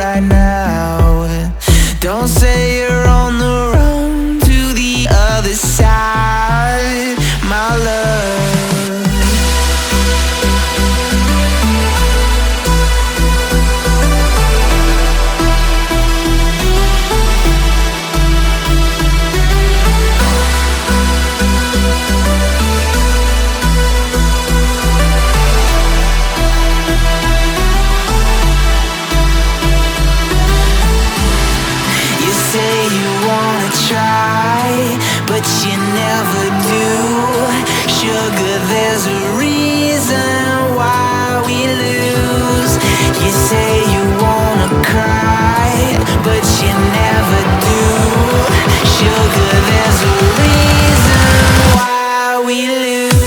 right now. Don't say you're on the run to the other side, my love. But you never do. Sugar, there's a reason why we lose. You say you wanna cry, but you never do. Sugar, there's a reason why we lose.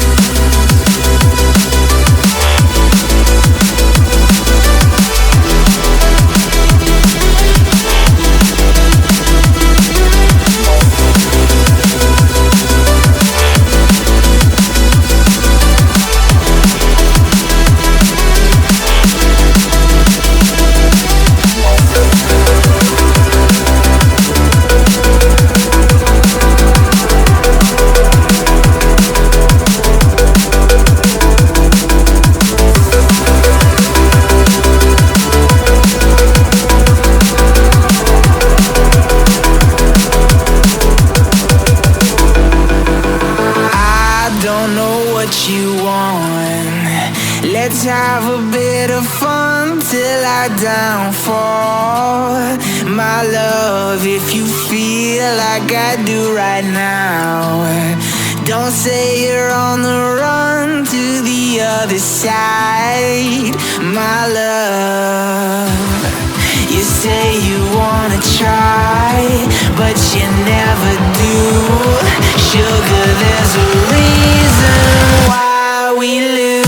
Let's have a bit of fun till I downfall, my love, if you feel like I do right now. Don't say you're on the run to the other side, my love. You say you wanna try, but you never do. Sugar, there's a reason why we lose.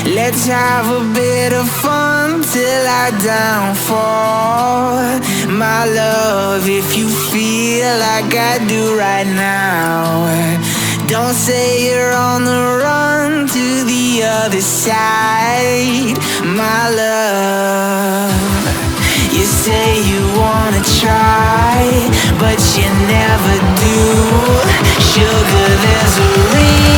Let's have a bit of fun till I downfall, my love, if you feel like I do right now. Don't say you're on the run to the other side, my love. You say you wanna try, but you never do. Sugar, there's a reason